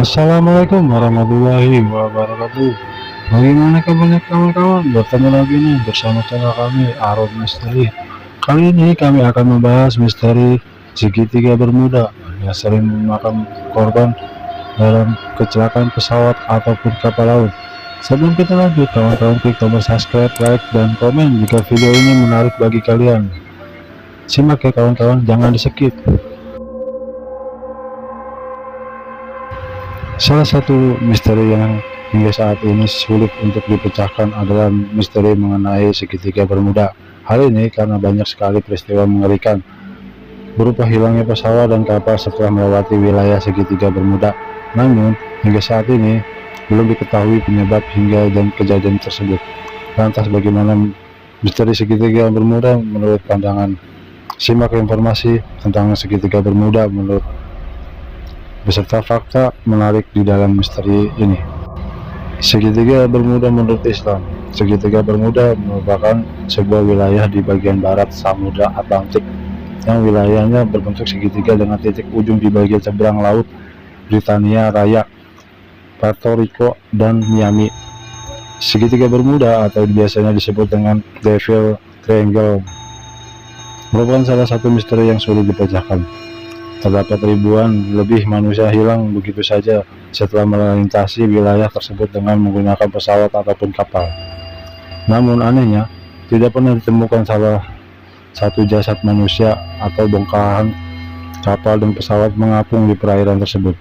Assalamualaikum warahmatullahi wabarakatuh. Bagaimana kabarnya kawan-kawan? Bertemu lagi nih bersama channel kami Arod Misteri. Kali ini kami akan membahas misteri segitiga Bermuda yang sering memakan korban dalam kecelakaan pesawat ataupun kapal laut. Sebelum kita lanjut, kawan-kawan klik tombol subscribe, like, dan komen jika video ini menarik bagi kalian. Simak ya kawan-kawan, jangan di skip. Salah satu misteri yang hingga saat ini sulit untuk dipecahkan adalah misteri mengenai segitiga Bermuda. Hal ini karena banyak sekali peristiwa mengerikan berupa hilangnya pesawat dan kapal setelah melewati wilayah segitiga Bermuda. Namun, hingga saat ini belum diketahui penyebab hingga dan kejadian tersebut. Lantas bagaimana misteri segitiga Bermuda menurut pandangan? Simak informasi tentang segitiga Bermuda menurut beserta fakta menarik di dalam misteri ini. Segitiga Bermuda menurut Islam. Segitiga Bermuda merupakan sebuah wilayah di bagian barat Samudra Atlantik yang wilayahnya berbentuk segitiga dengan titik ujung di bagian seberang laut Britania Raya, Puerto Rico, dan Miami. Segitiga Bermuda atau biasanya disebut dengan Devil Triangle merupakan salah satu misteri yang sulit dipecahkan. Terdapat ribuan lebih manusia hilang begitu saja setelah melintasi wilayah tersebut dengan menggunakan pesawat ataupun kapal. Namun anehnya, tidak pernah ditemukan salah satu jasad manusia atau bongkahan kapal dan pesawat mengapung di perairan tersebut.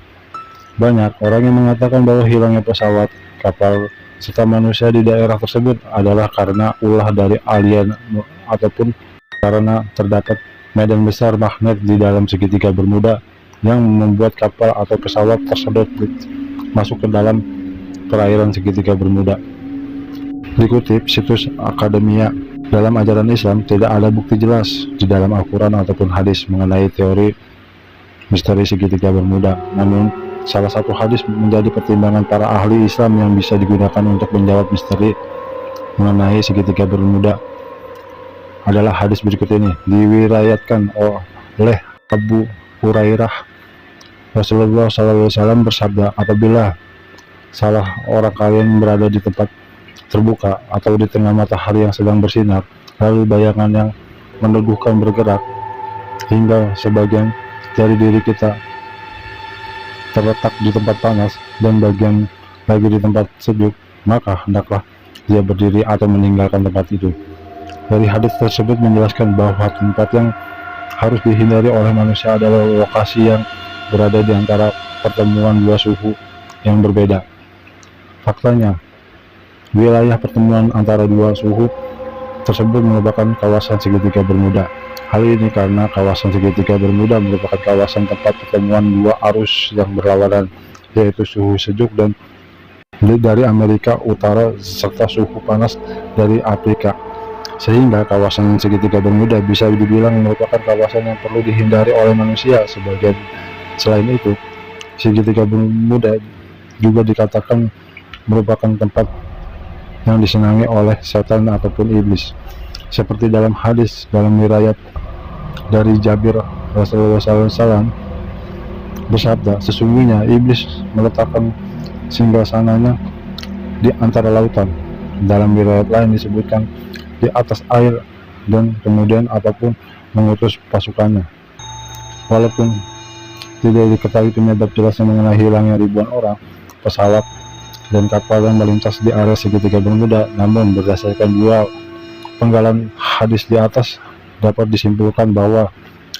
Banyak orang yang mengatakan bahwa hilangnya pesawat, kapal, serta manusia di daerah tersebut adalah karena ulah dari alien ataupun karena terdapat medan besar magnet di dalam segitiga Bermuda yang membuat kapal atau pesawat tersebut masuk ke dalam perairan segitiga Bermuda. Dikutip situs Akademia, dalam ajaran Islam tidak ada bukti jelas di dalam Al-Quran ataupun hadis mengenai teori misteri segitiga Bermuda. Namun, salah satu hadis menjadi pertimbangan para ahli Islam yang bisa digunakan untuk menjawab misteri mengenai segitiga Bermuda adalah hadis berikut ini. Diriwayatkan oleh Abu Hurairah, Rasulullah SAW bersabda, apabila salah orang kalian berada di tempat terbuka atau di tengah matahari yang sedang bersinar, lalu bayangan yang meneguhkan bergerak hingga sebagian dari diri kita terletak di tempat panas dan bagian lagi di tempat sejuk, maka hendaklah dia berdiri atau meninggalkan tempat itu. Dari hadis tersebut menjelaskan bahwa tempat yang harus dihindari oleh manusia adalah lokasi yang berada di antara pertemuan dua suhu yang berbeda. Faktanya, wilayah pertemuan antara dua suhu tersebut merupakan kawasan segitiga Bermuda. Hal ini karena kawasan segitiga Bermuda merupakan kawasan tempat pertemuan dua arus yang berlawanan, yaitu suhu sejuk dan dari Amerika Utara serta suhu panas dari Afrika. Sehingga kawasan segitiga Bermuda bisa dibilang merupakan kawasan yang perlu dihindari oleh manusia. Selain itu, segitiga Bermuda juga dikatakan merupakan tempat yang disenangi oleh setan ataupun iblis. Seperti dalam hadis dalam riwayat dari Jabir, Rasulullah SAW bersabda, sesungguhnya iblis meletakkan singgasananya di antara lautan. Dalam riwayat lain disebutkan di atas air, dan kemudian apapun mengutus pasukannya. Walaupun tidak diketahui penyebab jelasnya mengenai hilangnya ribuan orang, pesawat, dan kapal yang melintas di area segitiga Bermuda, namun berdasarkan dua penggalan hadis di atas dapat disimpulkan bahwa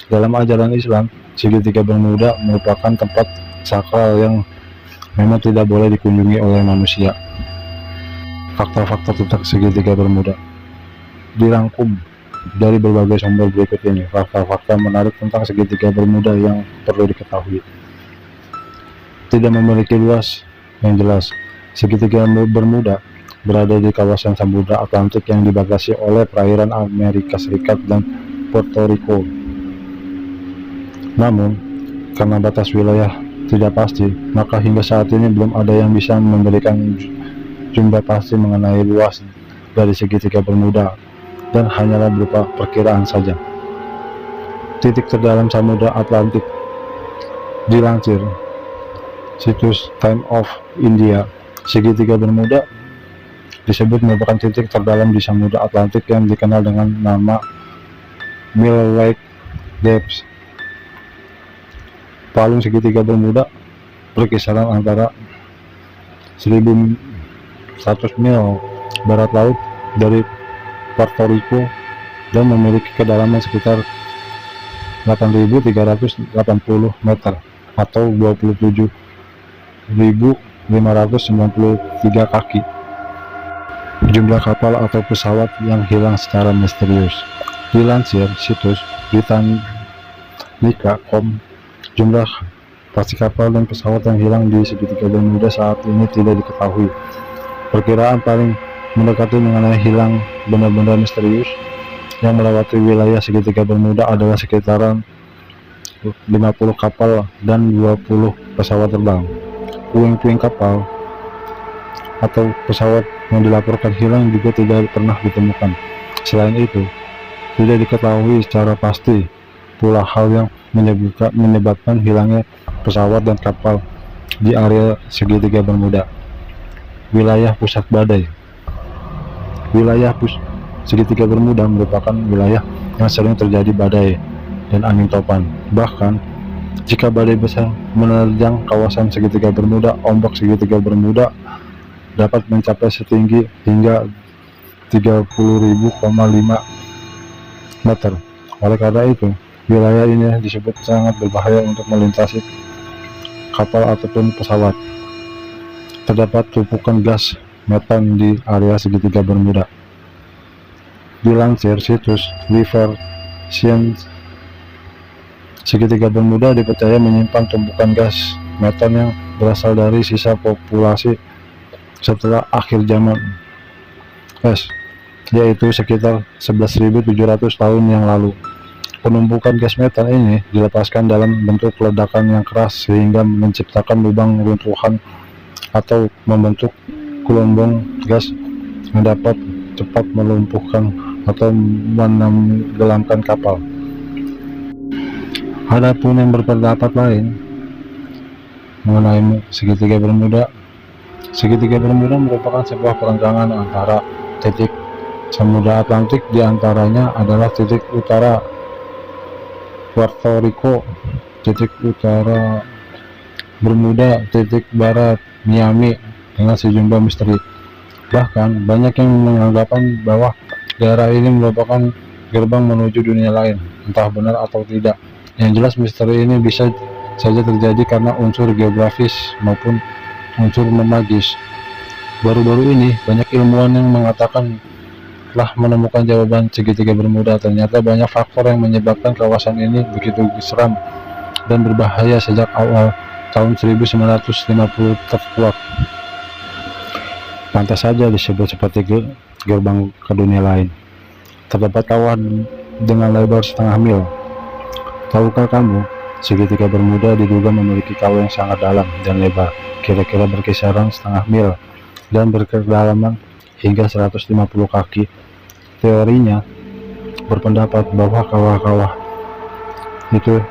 dalam ajaran Islam, segitiga Bermuda merupakan tempat sakral yang memang tidak boleh dikunjungi oleh manusia. Fakta-fakta tentang segitiga Bermuda dirangkum dari berbagai sumber berikut ini. Fakta-fakta menarik tentang segitiga Bermuda yang perlu diketahui. Tidak memiliki luas yang jelas. Segitiga Bermuda berada di kawasan Samudra Atlantik yang dibatasi oleh perairan Amerika Serikat dan Puerto Rico. Namun, karena batas wilayah tidak pasti, maka hingga saat ini belum ada yang bisa memberikan jumlah pasti mengenai luas dari segitiga Bermuda, dan hanyalah berupa perkiraan saja. Titik terdalam Samudra Atlantik. Dilansir situs Time of India. Segitiga Bermuda disebut merupakan titik terdalam di Samudra Atlantik yang dikenal dengan nama Milky Depths. Palung segitiga Bermuda berkisaran antara 1.100 mil barat laut dari Puerto Rico dan memiliki kedalaman sekitar 8.380 meter atau 27.593 kaki. Jumlah kapal atau pesawat yang hilang secara misterius. Dilansir situs Britannica.com, jumlah pasti kapal dan pesawat yang hilang di segitiga Bermuda saat ini tidak diketahui. Perkiraan paling mendekati mengenai hilang benda-benda misterius yang melewati wilayah segitiga Bermuda adalah sekitaran 50 kapal dan 20 pesawat terbang. Puing-puing kapal atau pesawat yang dilaporkan hilang juga tidak pernah ditemukan. Selain itu, tidak diketahui secara pasti pula hal yang menyebabkan hilangnya pesawat dan kapal di area segitiga Bermuda. Wilayah pusat badai. Wilayah segitiga Bermuda merupakan wilayah yang sering terjadi badai dan angin topan. Bahkan jika badai besar menerjang kawasan segitiga Bermuda, ombak segitiga Bermuda dapat mencapai setinggi hingga 30.500 meter. Oleh karena itu, wilayah ini disebut sangat berbahaya untuk melintasi kapal ataupun pesawat. Terdapat tumpukan gas metan di area segitiga Bermuda. Dilansir situs River Science, segitiga Bermuda dipercaya menyimpan tumpukan gas metan yang berasal dari sisa populasi setelah akhir zaman es, yaitu sekitar 11.700 tahun yang lalu. Penumpukan gas metan ini dilepaskan dalam bentuk ledakan yang keras sehingga menciptakan lubang runtuhan atau membentuk gelombang gas yang dapat cepat melumpuhkan atau menenggelamkan kapal. Adapun yang berpendapat lain mengenai segitiga Bermuda, segitiga Bermuda merupakan sebuah perenggangan antara titik Samudra Atlantik, diantaranya adalah titik utara Puerto Rico, titik utara Bermuda, titik barat Miami dengan sejumlah misteri. Bahkan banyak yang menganggapan bahwa daerah ini merupakan gerbang menuju dunia lain, entah benar atau tidak. Yang jelas misteri ini bisa saja terjadi karena unsur geografis maupun unsur magis. Baru-baru ini banyak ilmuwan yang mengatakan telah menemukan jawaban segitiga Bermuda. Ternyata banyak faktor yang menyebabkan kawasan ini begitu seram dan berbahaya sejak awal tahun 1950 terkuak. Pantas saja disebut seperti gerbang ke dunia lain. Terdapat kawah dengan lebar setengah mil. Tahukah kamu, segitiga Bermuda diduga memiliki kawah yang sangat dalam dan lebar, kira-kira berkisaran setengah mil dan berkedalaman hingga 150 kaki. Teorinya berpendapat bahwa kawah-kawah itu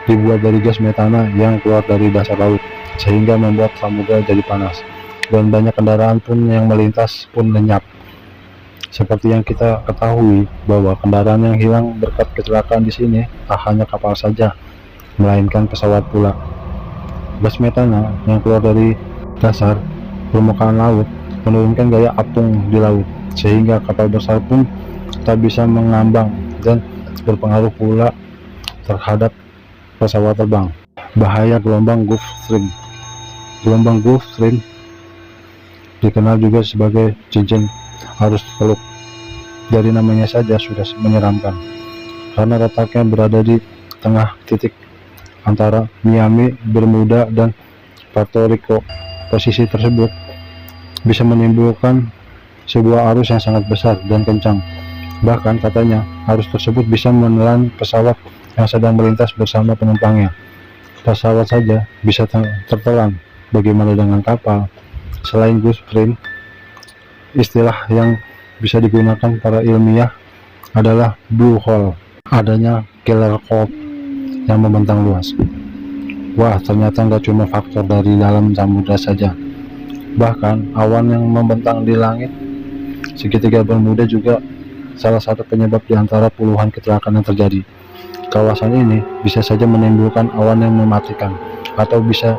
dibuat dari gas metana yang keluar dari dasar laut, sehingga membuat samudra jadi panas, dan banyak kendaraan pun yang melintas pun lenyap. Seperti yang kita ketahui bahwa kendaraan yang hilang berkat kecelakaan di sini tak hanya kapal saja, melainkan pesawat pula. Gas metana yang keluar dari dasar permukaan laut menurunkan gaya apung di laut, sehingga kapal besar pun tak bisa mengambang dan berpengaruh pula terhadap pesawat terbang. Bahaya gelombang Gulf Stream. Gelombang Gulf Stream dikenal juga sebagai cincin arus teluk. Dari namanya saja sudah menyeramkan, karena letaknya berada di tengah titik antara Miami, Bermuda, dan Puerto Rico. Posisi tersebut bisa menimbulkan sebuah arus yang sangat besar dan kencang. Bahkan katanya arus tersebut bisa menelan pesawat yang sedang melintas bersama penumpangnya. Pesawat saja bisa tertelan, bagaimana dengan kapal? Selain Gulf Stream, istilah yang bisa digunakan para ilmiah adalah blue hole, adanya killer cloud yang membentang luas. Wah, ternyata nggak cuma faktor dari dalam samudra saja. Bahkan awan yang membentang di langit segitiga Bermuda juga salah satu penyebab di antara puluhan kecelakaan yang terjadi. Kawasan ini bisa saja menimbulkan awan yang mematikan, atau bisa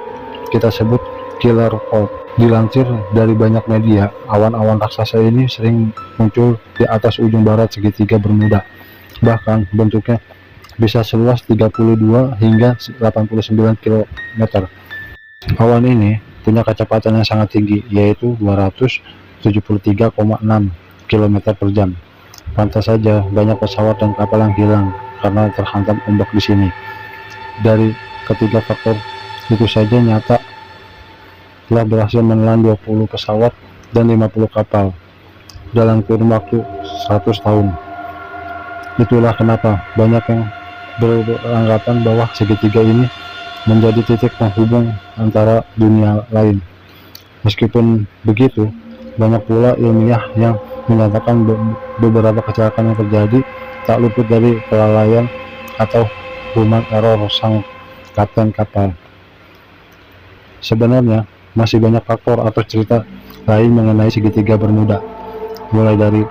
kita sebut killer fault. Dilansir dari banyak media, awan-awan raksasa ini sering muncul di atas ujung barat segitiga Bermuda. Bahkan bentuknya bisa seluas 32 hingga 89 km. Awan ini punya kecepatan yang sangat tinggi, yaitu 273,6 km per jam. Pantas saja banyak pesawat dan kapal yang hilang karena terhantam ombak di sini. Dari ketiga faktor itu saja nyata telah berhasil menelan 20 pesawat dan 50 kapal dalam kurun waktu 100 tahun. Itulah kenapa banyak yang beranggapan bahwa segitiga ini menjadi titik penghubung antara dunia lain. Meskipun begitu, banyak pula ilmiah yang menyatakan beberapa kecelakaan yang terjadi tak luput dari kelalaian atau human error sang kapten kapal. Sebenarnya masih banyak faktor atau cerita lain mengenai segitiga Bermuda, mulai dari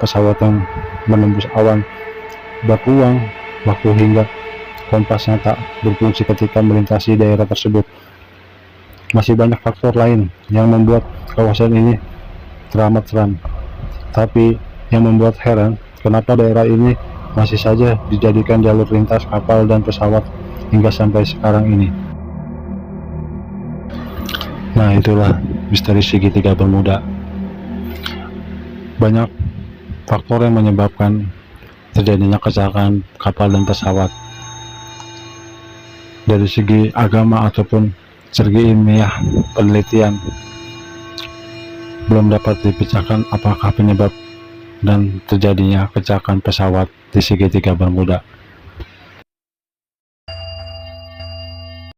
pesawat yang menembus awan berkurang waktu hingga kompas yang tak berfungsi ketika melintasi daerah tersebut. Masih banyak faktor lain yang membuat kawasan ini teramat seram. Tapi yang membuat heran, kenapa daerah ini masih saja dijadikan jalur lintas kapal dan pesawat hingga sampai sekarang ini. Nah, itulah misteri segitiga Bermuda. Banyak faktor yang menyebabkan terjadinya kecelakaan kapal dan pesawat. Dari segi agama ataupun segi ilmiah penelitian belum dapat dipecahkan apakah penyebab dan terjadinya kecelakaan pesawat di segitiga Bermuda.